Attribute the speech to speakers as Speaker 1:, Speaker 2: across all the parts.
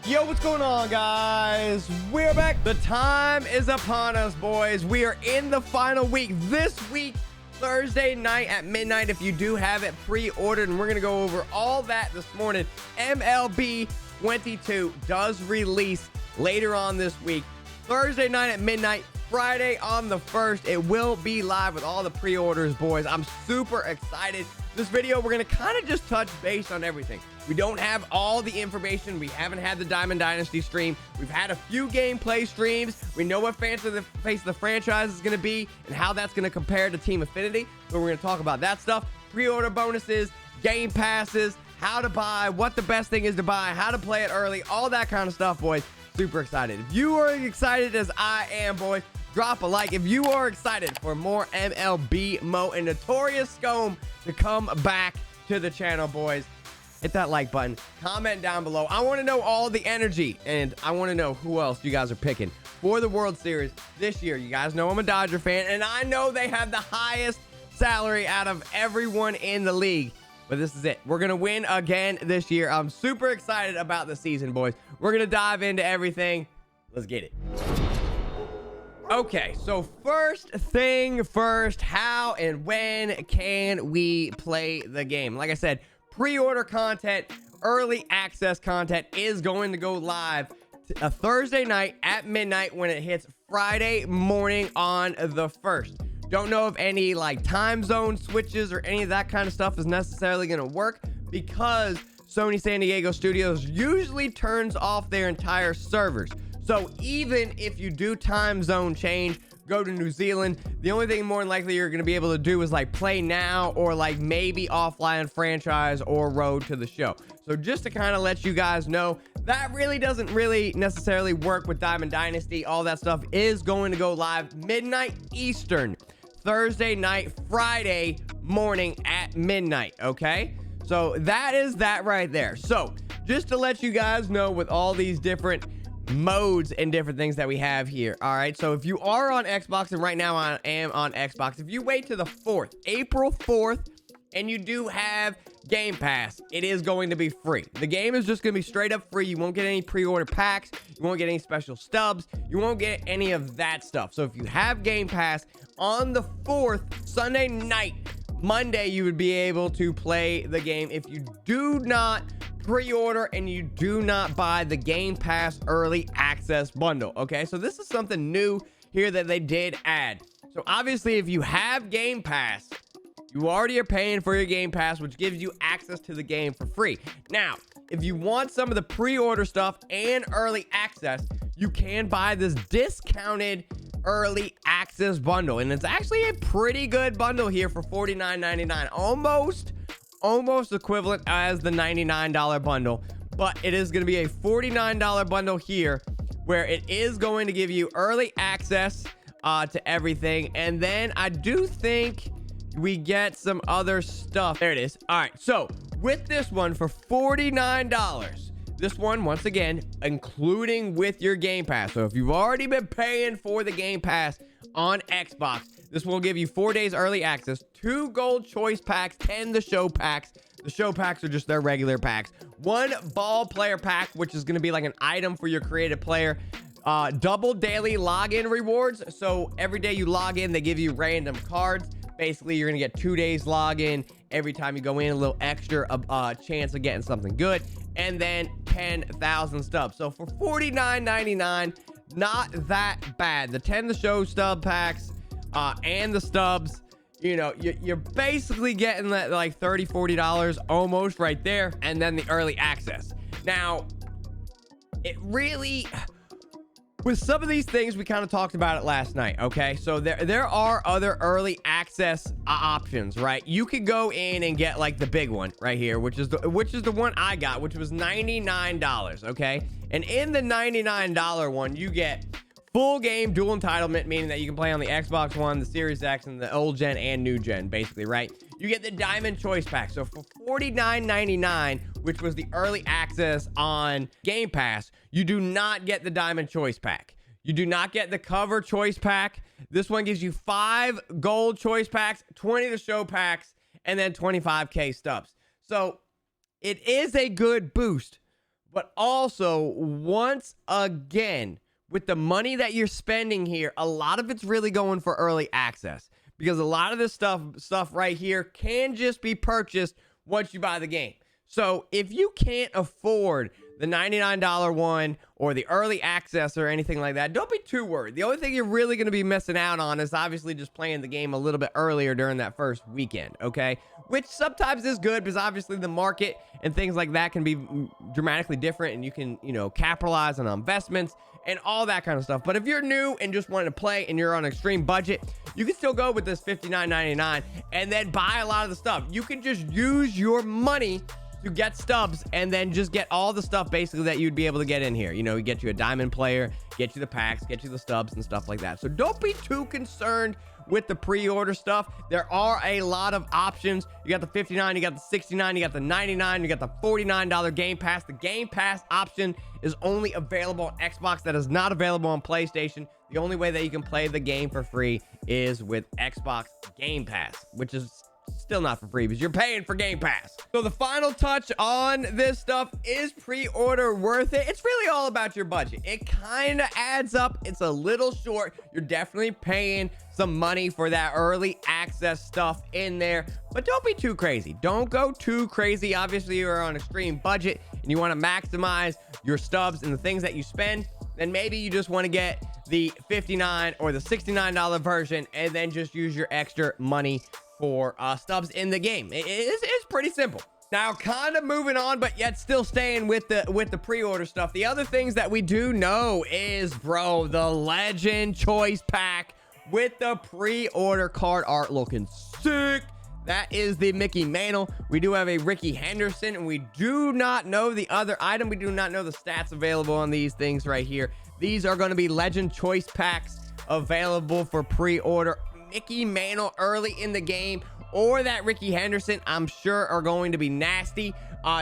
Speaker 1: Yo, what's going on, guys? We're back. The time is upon us, boys. We are in the final week. This week, Thursday night at midnight, if you do have it pre-ordered, and we're going to go over all that this morning. MLB 22 does release later on this week. Thursday night at midnight, Friday on the 1st. It will be live with all the pre-orders, boys. I'm super excited. This video, we're going to kind of just touch base on everything. We don't have all the information. We haven't had the Diamond Dynasty stream. We've had a few gameplay streams. We know what face of the franchise is going to be and how that's going to compare to Team Affinity. So we're going to talk about that stuff. Pre-order bonuses, game passes, how to buy, what the best thing is to buy, how to play it early, all that kind of stuff, boys. Super excited. If you are excited as I am, boys, drop a like. If you are excited for more MLB Mo and Notorious Scomo to come back to the channel, boys, hit that like button, comment down below. I want to know all the energy, and I want to know who else you guys are picking for the World Series this year. You guys know I'm a Dodger fan, and I know they have the highest salary out of everyone in the league. But this is it. We're going to win again this year. I'm super excited about the season, boys. We're going to dive into everything. Let's get it. Okay, so first thing first, how and when can we play the game? Like I said, pre-order content, early access content is going to go live a Thursday night at midnight when it hits Friday morning on the 1st. Don't know if any like time zone switches or any of that kind of stuff is necessarily going to work because Sony San Diego Studios usually turns off their entire servers. So even if you do time zone change, go to New Zealand, the only thing more than likely you're going to be able to do is like play now or like maybe offline franchise or road to the show. So just to kind of let you guys know, that really doesn't necessarily work with Diamond Dynasty. All that stuff is going to go live midnight Eastern, Thursday night, Friday morning at midnight. Okay, so that is that right there. So just to let you guys know, with all these different modes and different things that we have here, all right, so if you are on Xbox, and right now I am on Xbox, if you wait to the 4th, April 4th, and you do have Game Pass, it is going to be free. The game is just going to be straight up free. You won't get any pre-order packs, you won't get any special stubs, you won't get any of that stuff. So if you have Game Pass on the 4th, Sunday night, Monday, you would be able to play the game. If you do not pre-order and you do not buy the Game Pass early access bundle, okay, so this is something new here that they did add. So obviously, if you have Game Pass, you already are paying for your Game Pass, which gives you access to the game for free. Now, if you want some of the pre-order stuff and early access, you can buy this discounted early access bundle, and it's actually a pretty good bundle here for $49.99, almost equivalent as the $99 bundle, but it is going to be a $49 bundle here where it is going to give you early access to everything. And then I do think we get some other stuff. There it is. All right, so with this one for $49, this one, once again, including with your Game Pass. So if you've already been paying for the Game Pass on Xbox, this will give you 4 days early access, 2 gold choice packs, 10 the show packs. The show packs are just their regular packs. 1 ball player pack, which is going to be like an item for your creative player. Double daily login rewards. So every day you log in, they give you random cards. Basically, you're going to get 2 days login every time you go in, a little extra chance of getting something good. And then 10,000 stubs. So for $49.99, not that bad. The 10 the show stub packs and the stubs, you know, you're basically getting that like $30-$40 almost right there. And then the early access. Now, it really, with some of these things, we kind of talked about it last night. Okay, so there are other early access options, right? You could go in and get like the big one right here, which is the one I got, which was $99. Okay, and in the $99 one, you get full game dual entitlement, meaning that you can play on the Xbox One, the Series X, and the old gen and new gen, basically, right? You get the Diamond Choice Pack. So for $49.99, which was the early access on Game Pass, you do not get the Diamond Choice Pack. You do not get the Cover Choice Pack. This one gives you 5 gold choice packs, 20 the show packs, and then 25K stubs. So it is a good boost. But also, once again, with the money that you're spending here, a lot of it's really going for early access, because a lot of this stuff right here can just be purchased once you buy the game. So if you can't afford the $99 one or the early access or anything like that, don't be too worried. The only thing you're really going to be missing out on is obviously just playing the game a little bit earlier during that first weekend, okay? Which sometimes is good, because obviously the market and things like that can be dramatically different, and you can, you know, capitalize on investments and all that kind of stuff. But if you're new and just wanting to play and you're on an extreme budget, you can still go with this $59.99 and then buy a lot of the stuff. You can just use your money to get stubs and then just get all the stuff basically that you'd be able to get in here. You know, get you a diamond player, get you the packs, get you the stubs and stuff like that. So don't be too concerned with the pre-order stuff. There are a lot of options. You got the 59, you got the 69, you got the 99, you got the $49 Game Pass. The Game Pass option is only available on Xbox. That is not available on PlayStation. The only way that you can play the game for free is with Xbox Game Pass, which is still not for free because you're paying for Game Pass. So the final touch on this stuff is pre-order worth it? It's really all about your budget. It kind of adds up. It's a little short. You're definitely paying some money for that early access stuff in there, but don't be too crazy. Don't go too crazy. Obviously, you're on an extreme budget and you want to maximize your stubs and the things that you spend. Then maybe you just want to get the $59 or the $69 version and then just use your extra money for stubs in the game. It's pretty simple. Now, kind of moving on, but yet still staying with the pre-order stuff. The other things that we do know is, bro, the Legend Choice Pack with the pre-order card art looking sick. That is the Mickey Mantle. We do have a Ricky Henderson, and we do not know the other item. We do not know the stats available on these things right here. These are going to be Legend Choice Packs available for pre-order. Mickey Mantle early in the game, or that Ricky Henderson, I'm sure are going to be nasty,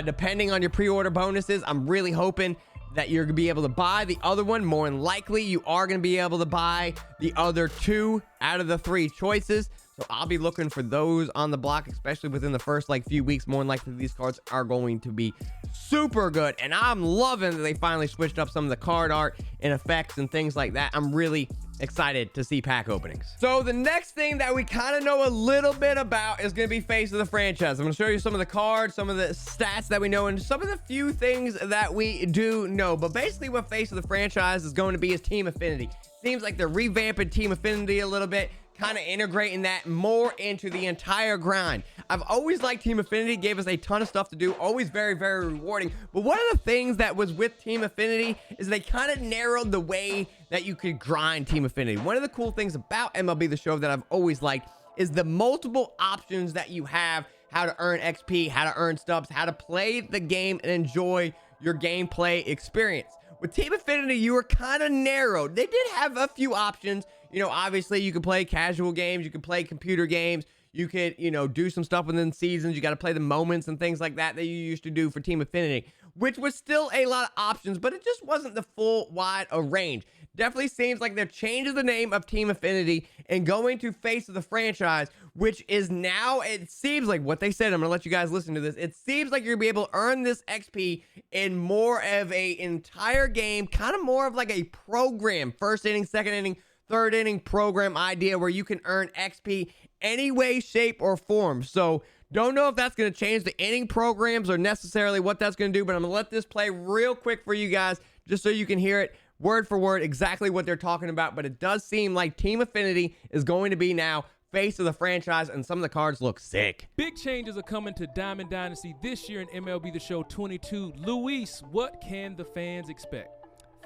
Speaker 1: depending on your pre-order bonuses. I'm really hoping that you're gonna be able to buy the other one. More than likely, you are gonna be able to buy the other 2 out of the 3 choices. So I'll be looking for those on the block, especially within the first few weeks. More than likely, these cards are going to be super good, and I'm loving that they finally switched up some of the card art and effects and things like that. I'm really excited to see pack openings. So the next thing that we kind of know a little bit about is going to be face of the franchise. I'm going to show you some of the cards, some of the stats that we know, and some of the few things that we do know. But basically what face of the franchise is going to be is Team Affinity. Seems like they're revamping Team Affinity a little bit, kind of integrating that more into the entire grind. I've always liked Team Affinity, gave us a ton of stuff to do, always very, very rewarding. But one of the things that was with Team Affinity is they kind of narrowed the way that you could grind Team Affinity. One of the cool things about MLB The Show that I've always liked is the multiple options that you have, how to earn XP, how to earn stubs, how to play the game and enjoy your gameplay experience. With Team Affinity, you were kind of narrowed. They did have a few options. You know, obviously, you could play casual games. You could play computer games. You could, you know, do some stuff within seasons. You got to play the moments and things like that that you used to do for Team Affinity, which was still a lot of options, but it just wasn't the full wide range. Definitely seems like they're changing the name of Team Affinity and going to face of the franchise, which is now, it seems like what they said. I'm going to let you guys listen to this. It seems like you're going to be able to earn this XP in more of a entire game, kind of more of like a program, first inning, second inning, third inning program idea where you can earn XP any way, shape, or form. So don't know if that's going to change the inning programs or necessarily what that's going to do, but I'm going to let this play real quick for you guys just so you can hear it word for word exactly what they're talking about. But it does seem like Team Affinity is going to be now face of the franchise, and some of the cards look sick.
Speaker 2: Big changes are coming to Diamond Dynasty this year in MLB The Show 22. Luis, what can the fans expect?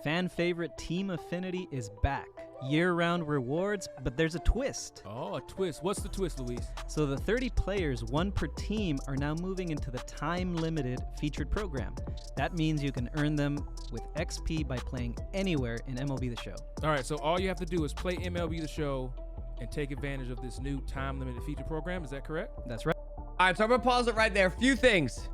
Speaker 3: Fan favorite Team Affinity is back. Year-round rewards, but there's a twist.
Speaker 2: Oh, a twist. What's the twist, Luis?
Speaker 3: So the 30 players, 1 per team, are now moving into the time-limited featured program. That means you can earn them with XP by playing anywhere in MLB The Show.
Speaker 2: All right, so all you have to do is play MLB The Show and take advantage of this new time-limited feature program. Is that correct?
Speaker 3: That's right.
Speaker 1: All right, so I'm going to pause it right there. A few things.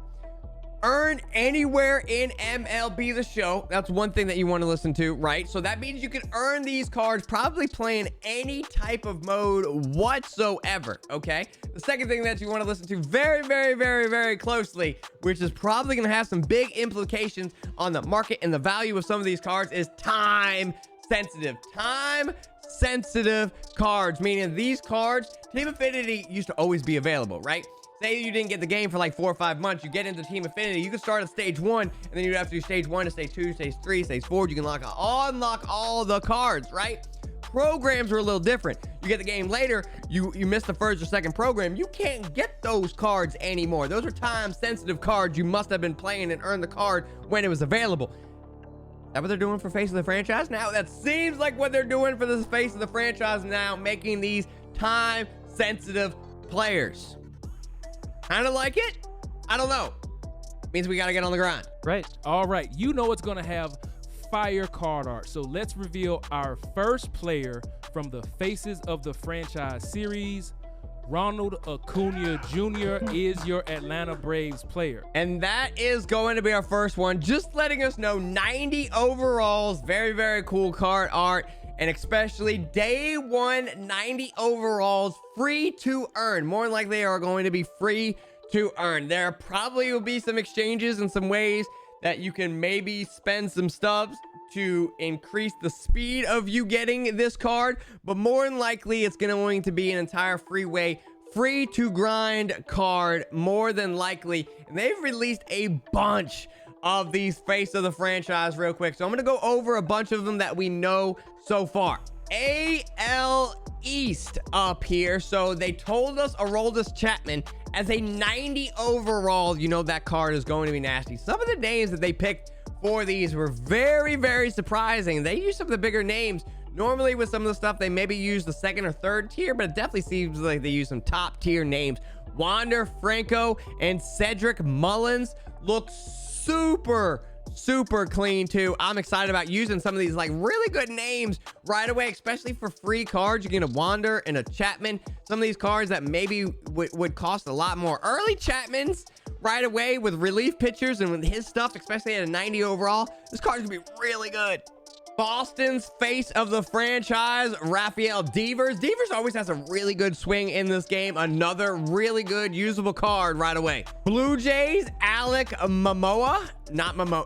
Speaker 1: earn anywhere in MLB The Show. That's one thing that you want to listen to, right? So that means you can earn these cards probably playing any type of mode whatsoever, okay? The second thing that you want to listen to very, very, very, very closely, which is probably going to have some big implications on the market and the value of some of these cards, is time sensitive. Time sensitive cards, meaning these cards, Team Affinity used to always be available, right? Say you didn't get the game for like 4 or 5 months, you get into Team Affinity, you can start at stage 1, and then you have to do stage 1 to stage 2, stage 3, stage 4. You can unlock all the cards, right? Programs are a little different. You get the game later, you miss the first or second program, you can't get those cards anymore. Those are time sensitive cards. You must have been playing and earned the card when it was available. Is that what they're doing for Face of the Franchise now? That seems like what they're doing for the Face of the Franchise now, making these time sensitive players. Kind of like it? I don't know. Means we got to get on the grind.
Speaker 3: Right.
Speaker 2: All right. You know it's going to have fire card art. So let's reveal our first player from the Faces of the Franchise series. Ronald Acuna Jr. is your Atlanta Braves player.
Speaker 1: And that is going to be our first one. Just letting us know, 90 overalls. Very, very cool card art. And especially day 1, 90 overalls, free to earn. More than likely, they are going to be free to earn. There probably will be some exchanges and some ways that you can maybe spend some stubs to increase the speed of you getting this card. But more than likely, it's going to be an entire free to grind card, more than likely. And they've released a bunch of these Face of the Franchise real quick. So I'm going to go over a bunch of them that we know so far. AL East up here. So they told us Aroldis Chapman as a 90 overall. You know that card is going to be nasty. Some of the names that they picked for these were very, very surprising. They used some of the bigger names. Normally with some of the stuff, they maybe use the second or third tier, but it definitely seems like they use some top tier names. Wander Franco and Cedric Mullins look super clean too. I'm excited about using some of these like really good names right away, especially for free cards. You get a Wander and a Chapman. Some of these cards that maybe would cost a lot more. Early Chapmans right away with relief pitchers and with his stuff, especially at a 90 overall. This card's gonna be really good. Boston's Face of the Franchise, Rafael Devers. Devers always has a really good swing in this game. Another really good usable card right away. Blue Jays, Alek Manoah. Not Manoah.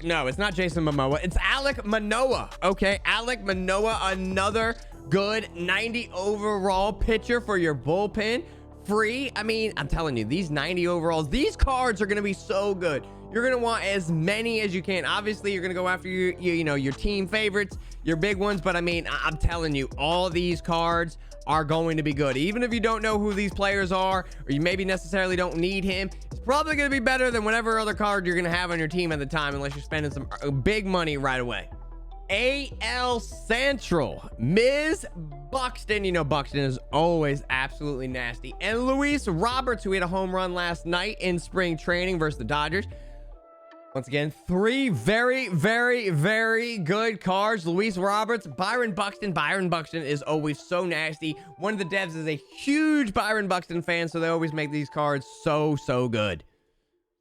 Speaker 1: No, it's not Jason Momoa. It's Alek Manoah. Okay, Alek Manoah, another good 90 overall pitcher for your bullpen. Free. I mean, I'm telling you, these 90 overalls, these cards are going to be so good. You're going to want as many as you can. Obviously, you're going to go after your team favorites, your big ones. But I mean, I'm telling you, all these cards are going to be good. Even if you don't know who these players are, or you maybe necessarily don't need him, it's probably going to be better than whatever other card you're going to have on your team at the time, unless you're spending some big money right away. AL Central, Ms. Buxton. You know Buxton is always absolutely nasty. And Luis Roberts, who hit a home run last night in spring training versus the Dodgers. Once again, 3 very, very, very good cards. Luis Roberts, Byron Buxton. Byron Buxton is always so nasty. One of the devs is a huge Byron Buxton fan, so they always make these cards so good.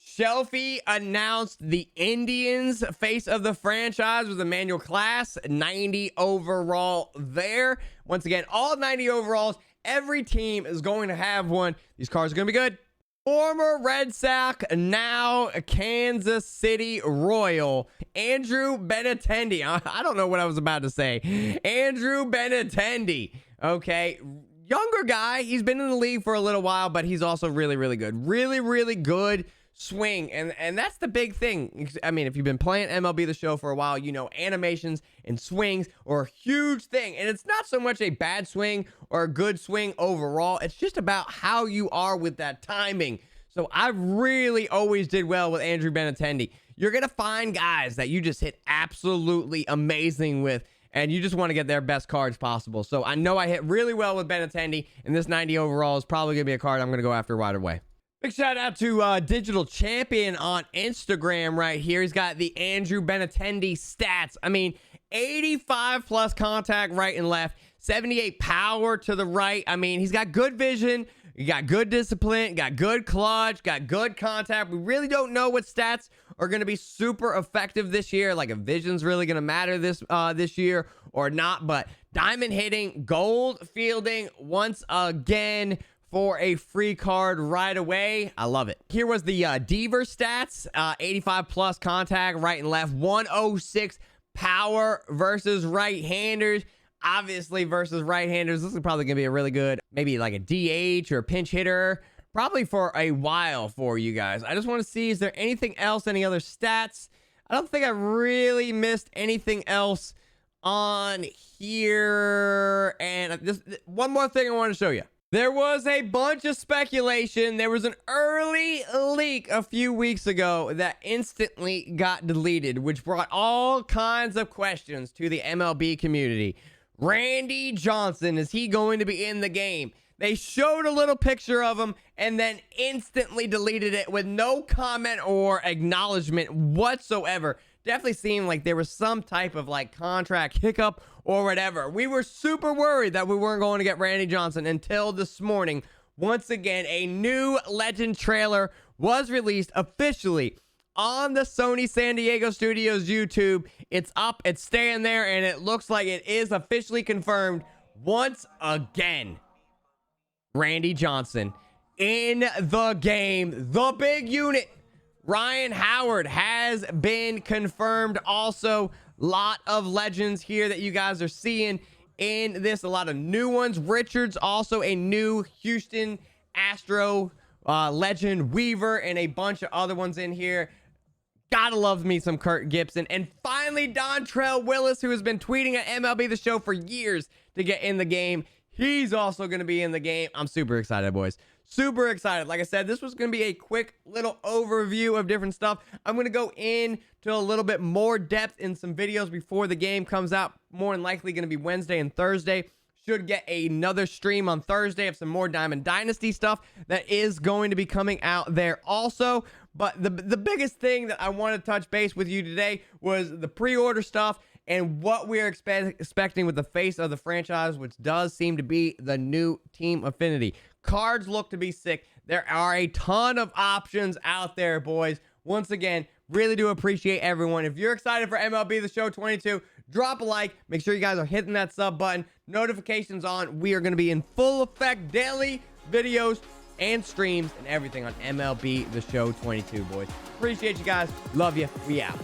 Speaker 1: Shelfie announced the Indians Face of the Franchise with Emmanuel Class, 90 overall there. Once again, all 90 overalls. Every team is going to have one. These cards are going to be good. Former Red Sox, now Kansas City Royal, Andrew Benintendi. I don't know what I was about to say. Andrew Benintendi. Okay. Younger guy. He's been in the league for a little while, but he's also really good. Really good swing. And that's the big thing. I mean, if you've been playing MLB The Show for a while, you know animations and swings are a huge thing. And it's not so much a bad swing or a good swing overall. It's just about how you are with that timing. So I really always did well with Andrew Benintendi. You're going to find guys that you just hit absolutely amazing with, and you just want to get their best cards possible. So I know I hit really well with Benintendi, and this 90 overall is probably going to be a card I'm going to go after right away. Big shout out to Digital Champion on Instagram right here. He's got the Andrew Benintendi stats. I mean, 85 plus contact right and left, 78 power to the right. I mean, he's got good vision, You got good discipline, got good clutch, got good contact. We really don't know what stats are going to be super effective this year, like if vision's really going to matter this year or not. But diamond hitting, gold fielding once again for a free card right away. I love it. Here was the Deaver stats, 85 plus contact, right and left, 106 power versus right-handers. Obviously versus right-handers, this is probably gonna be a really good, maybe like a DH or a pinch hitter, probably for a while for you guys. I just want to see, is there anything else, any other stats? I don't think I really missed anything else on here. And just one more thing I want to show you. There was a bunch of speculation. There was an early leak a few weeks ago that instantly got deleted, which brought all kinds of questions to the MLB community. Randy Johnson, is he going to be in the game? They showed a little picture of him and then instantly deleted it with no comment or acknowledgement whatsoever. Definitely seemed like there was some type of like contract hiccup or whatever. We were super worried that we weren't going to get Randy Johnson until this morning. Once again, a new Legend trailer was released officially on the Sony San Diego Studios YouTube. It's up, it's staying there, and it looks like it is officially confirmed once again. Randy Johnson in the game. The big unit, Ryan Howard, has been confirmed. Also, lot of legends here that you guys are seeing in this. A lot of new ones. Richards, also a new Houston Astro legend. Weaver, and a bunch of other ones in here. Gotta love me some Kurt Gibson. And finally, Dontrell Willis, who has been tweeting at MLB The Show for years to get in the game. He's also going to be in the game. I'm super excited, boys. Super excited. Like I said, this was going to be a quick little overview of different stuff. I'm going to go into a little bit more depth in some videos before the game comes out. More than likely going to be Wednesday and Thursday. Should get another stream on Thursday of some more Diamond Dynasty stuff that is going to be coming out there also. But the biggest thing that I want to touch base with you today was the pre-order stuff and what we're expecting with the face of the franchise, which does seem to be the new Team Affinity. Cards look to be sick. There are a ton of options out there, boys. Once again, really do appreciate everyone. If you're excited for MLB The Show 22, drop a like. Make sure you guys are hitting that sub button. Notifications on. We are going to be in full effect daily videos and streams and everything on MLB The Show 22, boys. Appreciate you guys. Love you. We out.